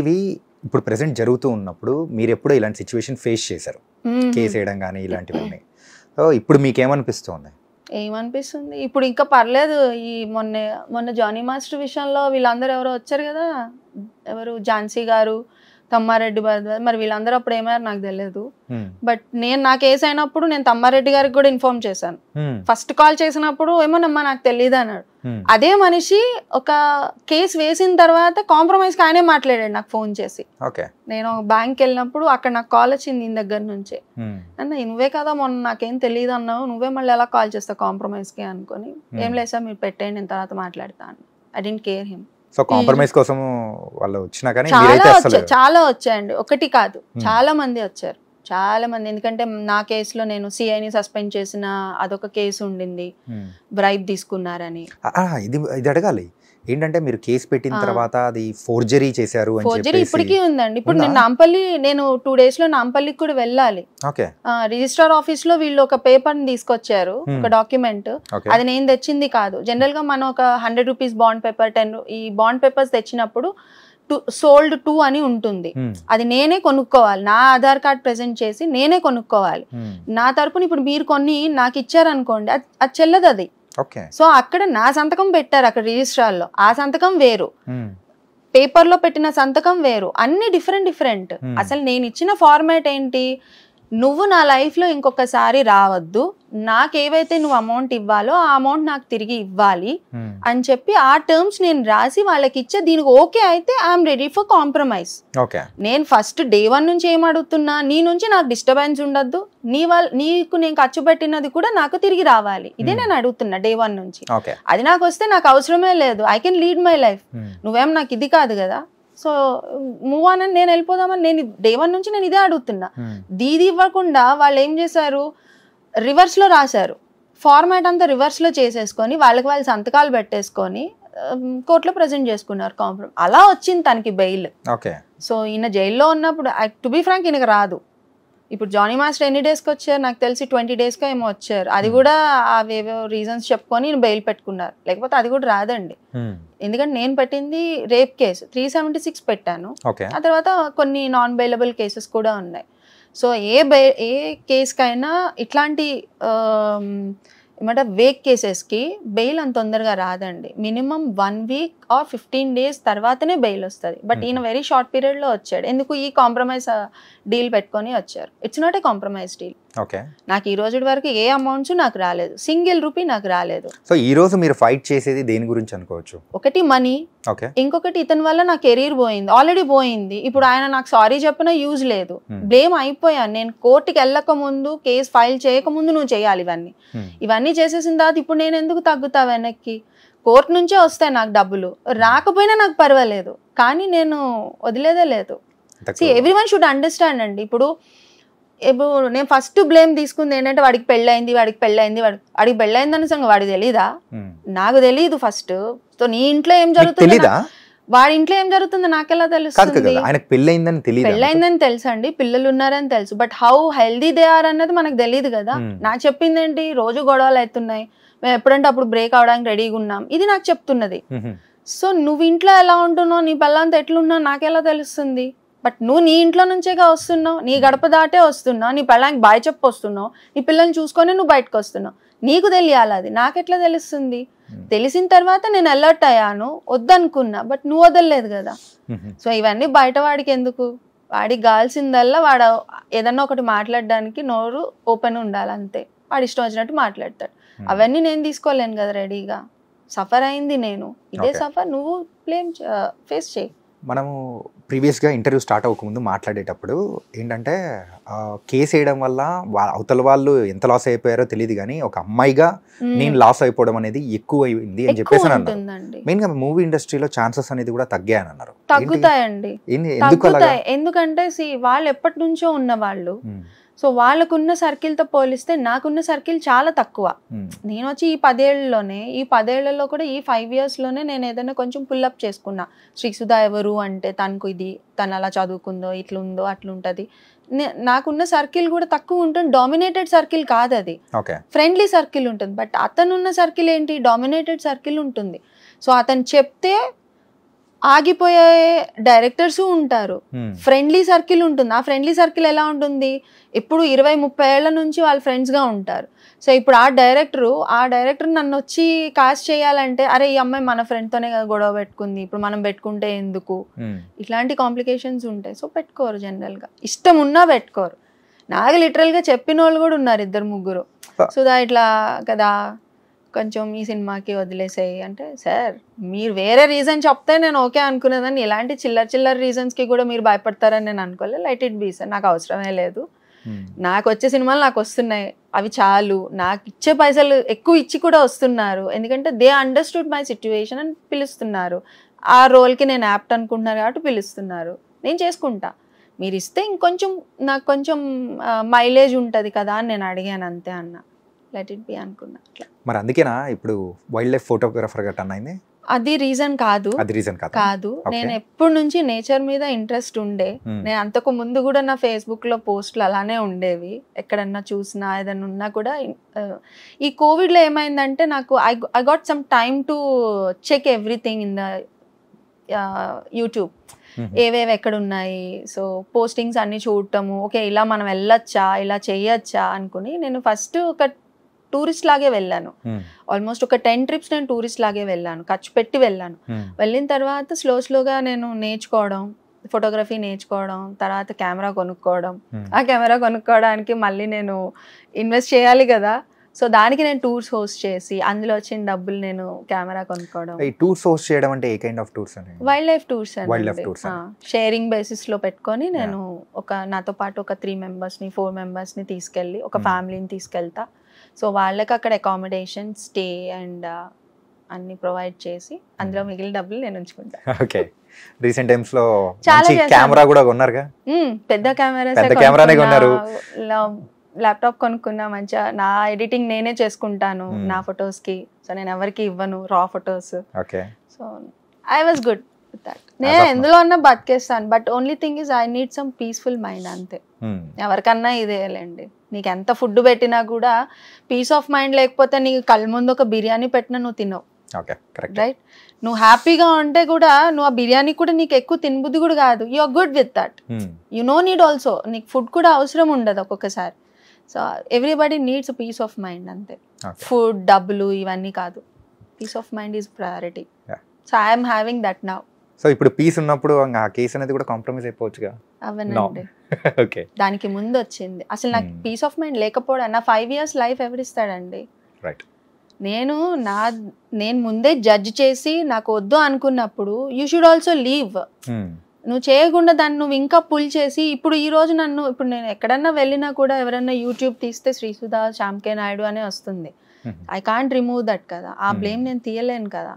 ఇవి ఇప్పుడు ప్రెసెంట్ జరుగుతూ ఉన్నప్పుడు మీరు ఎప్పుడూ ఇలాంటి సిచ్యువేషన్ ఫేస్ చేశారు, కేసు వేయడం కానీ ఇలాంటివన్నీ. సో ఇప్పుడు మీకేమనిపిస్తుంది? ఏమనిపిస్తుంది ఇప్పుడు ఇంకా పర్లేదు. ఈ మొన్న జానీ మాస్టర్ విషయంలో వీళ్ళందరూ ఎవరో వచ్చారు కదా, ఎవరు ఝాన్సీ గారు, తమ్మారెడ్డి భరద్వాజ్, మరి వీళ్ళందరూ అప్పుడు ఏమయ్యారు నాకు తెలియదు. బట్ నా కేసు అయినప్పుడు నేను తమ్మారెడ్డి గారికి కూడా ఇన్ఫార్మ్ చేశాను. ఫస్ట్ కాల్ చేసినప్పుడు ఏమోనమ్మా నాకు తెలియదు అన్నాడు. అదే మనిషి ఒక కేసు వేసిన తర్వాత కాంప్రమైజ్ ఆయనే మాట్లాడాడు నాకు ఫోన్ చేసి. నేను బ్యాంక్ వెళ్ళినప్పుడు అక్కడ నాకు కాల్ వచ్చింది ఈయన దగ్గర నుంచే. అన్న నువ్వే కదా మొన్న నాకేం తెలియదు అన్నావు, నువ్వే మళ్ళీ ఎలా కాల్ చేస్తావు కాంప్రమైజ్ కి అనుకుని. ఏం లేదు సార్ మీరు పెట్టేయండి నేను తర్వాత మాట్లాడతాను. I don't care him. So compromise కోసం వాళ్ళు వచ్చినా కానీ చాలా వచ్చాయండి, ఒకటి కాదు చాలా మంది వచ్చారు, చాలా మంది. ఎందుకంటే నా కేసులో నేను సిఐని సస్పెండ్ చేసిన అదొక కేసు ఉండింది, బ్రైబ్ తీసుకున్నారని. ఇది అడగాలి ఏంటంటే మీరు కేసు పెట్టిన తర్వాత అది ఫోర్జరీ చేశారు అని చెప్పేసి. ఫోర్జరీ ఇప్పటికీ ఉందండి. ఇప్పుడు నేను 2 days లో నాంపల్లికి కూడా వెళ్ళాలి. రిజిస్ట్రార్ ఆఫీస్ లో వీళ్ళు ఒక పేపర్ ని తీసుకొచ్చారు, ఒక డాక్యుమెంట్. అది నేను తెచ్చింది కాదు. జనరల్ గా మనం ఒక 100 rupees బాండ్ పేపర్, 10 ఈ బాండ్ పేపర్స్ తెచ్చినప్పుడు సోల్డ్ 2 అని ఉంటుంది. అది నేనే కొనుక్కోవాలి, నా ఆధార్ కార్డ్ ప్రెజెంట్ చేసి నేనే కొనుక్కోవాలి. నా తరపున ఇప్పుడు మీరు కొన్ని నాకు ఇచ్చారనుకోండి, అది చెల్లదు అది. సో అక్కడ నా సంతకం పెట్టారు అక్కడ రిజిస్ట్రార్ లో, ఆ సంతకం వేరు, పేపర్ లో పెట్టిన సంతకం వేరు, అన్ని డిఫరెంట్. అసలు నేను ఇచ్చిన ఫార్మాట్ ఏంటి, నువ్వు నా లైఫ్ లో ఇంకొకసారి రావద్దు, నాకేవైతే నువ్వు అమౌంట్ ఇవ్వాలో ఆ అమౌంట్ నాకు తిరిగి ఇవ్వాలి అని చెప్పి ఆ టర్మ్స్ నేను రాసి వాళ్ళకి ఇచ్చే. దీనికి ఓకే అయితే ఐఎమ్ రెడీ ఫర్ కాంప్రమైజ్. నేను ఫస్ట్ డే 1 నుంచి ఏం అడుగుతున్నా, నీ నుంచి నాకు డిస్టర్బెన్స్ ఉండద్దు, నీకు నేను ఖర్చు పెట్టినది కూడా నాకు తిరిగి రావాలి, ఇదే నేను అడుగుతున్నా డే 1 నుంచి. అది నాకు వస్తే నాకు అవసరమే లేదు, I can lead my life. నువ్వేం నాకు ఇది కాదు కదా, సో మూవ్ ఆన్ అని నేను వెళ్ళిపోదామని నేను డే 1 నుంచి నేను ఇదే అడుగుతున్నా. దీది ఇవ్వకుండా వాళ్ళు ఏం చేశారు, రివర్స్ లో రాశారు, ఫార్మాట్ అంతా రివర్స్ లో చేసేసుకొని వాళ్ళకి వాళ్ళు సంతకాలు పెట్టేసుకొని కోర్టులో ప్రజెంట్ చేసుకున్నారు కాంప్రమైజ్. అలా వచ్చింది తనకి బెయిల్. సో ఈయన జైల్లో ఉన్నప్పుడు టు బి ఫ్రాంక్ ఈయనకి రాదు. ఇప్పుడు జానీ మాస్టర్ ఎన్ని డేస్కి వచ్చారు నాకు తెలిసి 20 daysకి ఏమో వచ్చారు. అది కూడా అవేవో రీజన్స్ చెప్పుకొని బెయిల్ పెట్టుకున్నారు, లేకపోతే అది కూడా రాదండి. ఎందుకంటే నేను పెట్టింది రేప్ కేసు 376 పెట్టాను, ఆ తర్వాత కొన్ని నాన్ బెయిలబుల్ కేసెస్ కూడా ఉన్నాయి. సో ఏ కేసుకైనా ఇట్లాంటి ఏమంటారు వేక్ కేసెస్కి బెయిల్ అంత తొందరగా రాదండి. మినిమం 1 week or 15 days తర్వాతనే బెయిల్ వస్తుంది. బట్ ఈయన వెరీ షార్ట్ పీరియడ్లో వచ్చాడు. ఎందుకు ఈ కాంప్రమైజ్ డీల్ పెట్టుకొని వచ్చారు. It's not a compromise deal. నాకు ఈ రోజు వరకు ఏ అమౌంట్స్ నాకు రాలేదు, సింగిల్ రూపీ నాకు రాలేదు. సో ఈ రోజు మీరు ఫైట్ చేసేది దేని గురించి అనుకోవచ్చు? ఒకటి మనీ, ఇంకొకటి ఇతని వల్ల నా కెరీర్ పోయింది, ఆల్రెడీ పోయింది. ఇప్పుడు ఆయన నాకు సారీ చెప్పినా యూజ్ లేదు, బ్లేమ్ అయిపోయాను. నేను కోర్టుకి వెళ్ళక ముందు, కేసు ఫైల్ చేయకముందు నువ్వు చేయాలి ఇవన్నీ చేసేసిన తర్వాత ఇప్పుడు నేను ఎందుకు తగ్గుతా వెనక్కి? కోర్టు నుంచే వస్తాయి నాకు డబ్బులు, రాకపోయినా నాకు పర్వాలేదు, కానీ నేను వదిలేదే లేదు. ఎవ్రీవన్ షుడ్ అండర్స్టాండ్ అండి. ఇప్పుడు నేను ఫస్ట్ బ్లేమ్ తీసుకుంది ఏంటంటే వాడికి పెళ్ళైంది వాడికి పెళ్ళైందని సంగతి వాడికి తెలీదా? నాకు తెలీదు ఫస్ట్. సో నీ ఇంట్లో ఏం జరుగుతుంది, వాడి ఇంట్లో ఏం జరుగుతుందో నాకెలా తెలుస్తుంది? పెళ్ళైందని తెలుసు అండి, పిల్లలు ఉన్నారని తెలుసు, but how healthy they are అన్నది మనకు తెలియదు కదా. నాకు చెప్పింది ఏంటి, రోజు గొడవలు అవుతున్నాయి, మేము ఎప్పుడంటే అప్పుడు బ్రేక్ అవడానికి రెడీగా ఉన్నాం, ఇది నాకు చెప్తున్నది. సో నువ్వు ఇంట్లో ఎలా ఉంటున్నావు, నీ పిల్లలతో ఎట్లున్నావు నాకెలా తెలుస్తుంది? బట్ నువ్వు నీ ఇంట్లో నుంచేగా వస్తున్నావు, నీ గడప దాటే వస్తున్నావు, నీ పిల్లలకి బాయ్ చెప్పి వస్తున్నావు, నీ పిల్లల్ని చూసుకొని నువ్వు బయటకు వస్తున్నావు, నీకు తెలియాలి. అది నాకెట్లా తెలుస్తుంది? తెలిసిన తర్వాత నేను అలర్ట్ అయ్యాను, వద్దనుకున్నా, బట్ నువ్వు వదలలేదు కదా. సో ఇవన్నీ బయట వాడికి ఎందుకు? వాడికి కావాల్సిందల్లా వాడు ఏదన్నా ఒకటి మాట్లాడడానికి నోరు ఓపెన్ ఉండాలి అంతే. వాడు ఇష్టం వచ్చినట్టు మాట్లాడతాడు. అవన్నీ నేను తీసుకోలేను కదా రెడీగా. సఫర్ అయింది నేను, ఇదే సఫర్ నువ్వు బ్లేమ్ ఫేస్ చేయి. మనము ప్రీవియస్గా ఇంటర్వ్యూ స్టార్ట్ అవ్వకముందు మాట్లాడేటప్పుడు ఏంటంటే కేసు వేయడం వల్ల అవతల వాళ్ళు ఎంత లాస్ అయిపోయారో తెలియదు, కానీ ఒక అమ్మాయిగా నేను లాస్ అయిపోవడం అనేది ఎక్కువ అయింది అని చెప్పేసి అన్నారు. మెయిన్గా మూవీ ఇండస్ట్రీలో ఛాన్సెస్ అనేది కూడా తగ్గాయని అన్నారు. తగ్గుతాయండి, ఎందుకంటే వాళ్ళు ఎప్పటి నుంచో ఉన్న వాళ్ళు. సో వాళ్ళకున్న సర్కిల్తో పోలిస్తే నాకున్న సర్కిల్ చాలా తక్కువ. నేను వచ్చి ఈ 10 ఏళ్లలోనే, ఈ 10 ఏళ్లలో కూడా ఈ 5 yearsలోనే నేను ఏదైనా కొంచెం పుల్అప్ చేసుకున్నా. శ్రీసుధ ఎవరు అంటే తనకు ఇది, తను అలా చదువుకుందో, ఇట్లుందో అట్లుంటది. నాకున్న సర్కిల్ కూడా తక్కువ ఉంటుంది, డామినేటెడ్ సర్కిల్ కాదు అది, ఫ్రెండ్లీ సర్కిల్ ఉంటుంది. బట్ అతనున్న సర్కిల్ ఏంటి, డామినేటెడ్ సర్కిల్ ఉంటుంది. సో అతను చెప్తే ఆగిపోయే డైరెక్టర్స్ ఉంటారు, ఫ్రెండ్లీ సర్కిల్ ఉంటుంది. ఆ ఫ్రెండ్లీ సర్కిల్ ఎలా ఉంటుంది, ఇప్పుడు 20-30 ఏళ్ల నుంచి వాళ్ళు ఫ్రెండ్స్గా ఉంటారు. సో ఇప్పుడు ఆ డైరెక్టర్ నన్ను వచ్చి కాస్ట్ చేయాలంటే, అరే ఈ అమ్మాయి మన ఫ్రెండ్తోనే కదా గొడవ పెట్టుకుంది, ఇప్పుడు మనం పెట్టుకుంటే ఎందుకు, ఇట్లాంటి కాంప్లికేషన్స్ ఉంటాయి. సో పెట్టుకోరు, జనరల్గా ఇష్టం ఉన్నా పెట్టుకోరు. నాకు లిటరల్గా చెప్పిన వాళ్ళు కూడా ఉన్నారు 2-3. సుధా ఇట్లా కదా కొంచెం ఈ సినిమాకి వదిలేసాయి అంటే, సార్ మీరు వేరే రీజన్ చెప్తే నేను ఓకే అనుకునేదాన్ని, ఇలాంటి చిల్లర రీజన్స్కి కూడా మీరు భయపడతారని నేను అనుకోలేదు. లైట్ ఇట్ బీ సార్, నాకు అవసరమే లేదు, నాకు వచ్చే సినిమాలు నాకు వస్తున్నాయి, అవి చాలు, నాకు ఇచ్చే పైసలు ఎక్కువ ఇచ్చి కూడా వస్తున్నారు, ఎందుకంటే దే అండర్స్టూడ్ మై సిచ్యువేషన్ అని పిలుస్తున్నారు, ఆ రోల్కి నేను యాప్ట్ అనుకుంటున్నారు కాబట్టి పిలుస్తున్నారు, నేను చేసుకుంటా, మీరు ఇస్తే ఇంకొంచెం నాకు కొంచెం మైలేజ్ ఉంటుంది కదా అని నేను అడిగాను, అంతే అన్న, లెట్ ఇట్ బి అనుకున్నా. మరి అందుకేనా ఇప్పుడు వైల్డ్ లైఫ్ ఫోటోగ్రాఫర్ గా టర్న్ అయింది? అది రీజన్ కాదు, నేను ఎప్పటి నుంచి నేచర్ మీద ఇంట్రెస్ట్ ఉండే. నేను అంతకు ముందు కూడా నా ఫేస్బుక్ లో పోస్టులు అలానే ఉండేవి, ఎక్కడన్నా చూసినా ఏదన్నా ఉన్నా కూడా. ఈ కోవిడ్ లో ఏమైందంటే నాకు I got some time to check everything in the YouTube, ఏవేవి ఎక్కడ ఉన్నాయి, సో పోస్టింగ్స్ అన్ని చూడటము, ఓకే ఇలా మనం వెళ్ళొచ్చా, ఇలా చేయొచ్చా అనుకుని నేను ఫస్ట్ ఒక టూరిస్ట్ లాగే వెళ్ళాను. ఆల్మోస్ట్ ఒక 10 trips నేను టూరిస్ట్ లాగే వెళ్ళాను, ఖర్చు పెట్టి వెళ్ళాను. వెళ్ళిన తర్వాత స్లోగా నేను నేర్చుకోవడం, ఫోటోగ్రఫీ నేర్చుకోవడం, తర్వాత కెమెరా కొనుక్కోవడం. ఆ కెమెరా కొనుక్కోవడానికి మళ్ళీ నేను ఇన్వెస్ట్ చేయాలి కదా, సో దానికి నేను టూర్స్ హోస్ట్ చేసి అందులో వచ్చిన డబ్బులు నేను కెమెరా కొనుక్కోవడం. టూర్స్ హోస్ట్ చేయడం అంటే ఏ kind of tours? Wildlife tours అండి, షేరింగ్ బేసిస్ లో పెట్టుకొని నేను నాతో పాటు ఒక 3 members-ని 4 members-ని తీసుకెళ్ళి ఒక ఫ్యామిలీని తీసుకెళ్తా. సో వాళ్ళకి అక్కడ అకామిడేషన్, స్టే అండ్ అన్ని ప్రొవైడ్ చేసి అందులో మిగిలిన డబ్బులు నేను ఉంచుకుంటా. ఓకే, రీసెంట్ టైమ్స్ లో మంచి కెమెరా కూడా కొన్నారుగా? పెద్ద కెమెరానే కొన్నారు, ల్యాప్టాప్ కొనుక్కున్నా, మంచిగా నా ఎడిటింగ్ నేనే చేసుకుంటాను నా ఫొటోస్ కి, సో నేను ఎవరికి ఇవ్వను రా photos. Okay, so I was good with that. నేను ఎందులో అన్నా బతికేస్తాను, but only thing is I need some peaceful mind, అంతే. ఎవరికన్నా ఇదేలేండి, నీకు ఎంత ఫుడ్ పెట్టినా కూడా పీస్ ఆఫ్ మైండ్ లేకపోతే నీకు కళ్ళ ముందు ఒక బిర్యానీ పెట్టినా నువ్వు తినవు, రైట్? నువ్వు హ్యాపీగా ఉంటే కూడా నువ్వు ఆ బిర్యానీ కూడా నీకు ఎక్కువ తినబుద్ధి కూడా కాదు, you are good with that, you know need also, నీకు ఫుడ్ కూడా అవసరం ఉండదు ఒక్కొక్కసారి. So everybody needs peace of mind, అంతే. ఫుడ్, డబ్బులు ఇవన్నీ కాదు, peace of mind is priority. So I'm having that now. So ఇప్పుడు పీస్ ఉన్నప్పుడు ఆ కేసు అనేది కూడా కాంప్రమైజ్ అయిపోవచ్చుగా? అవనండి, దానికి ముందు వచ్చింది. అసలు నాకు పీస్ ఆఫ్ మైండ్ లేకపోవడం, నా 5 years లైఫ్ ఎవరిస్తాడండి? నేను ముందే జడ్జ్ చేసి నాకు వద్దు అనుకున్నప్పుడు యూ షుడ్ ఆల్సో లీవ్. నువ్వు చేయకుండా దాన్ని నువ్వు ఇంకా పుల్ చేసి ఇప్పుడు ఈ రోజు ఇప్పుడు నేను ఎక్కడన్నా వెళ్ళినా కూడా ఎవరన్నా యూట్యూబ్ తీస్తే శ్రీసుధా, శ్యామ్ కే నాయుడు అనే వస్తుంది. ఐ కాంట్ రిమూవ్ దట్ కదా, ఆ బ్లేమ్ నేను తీయలేను కదా.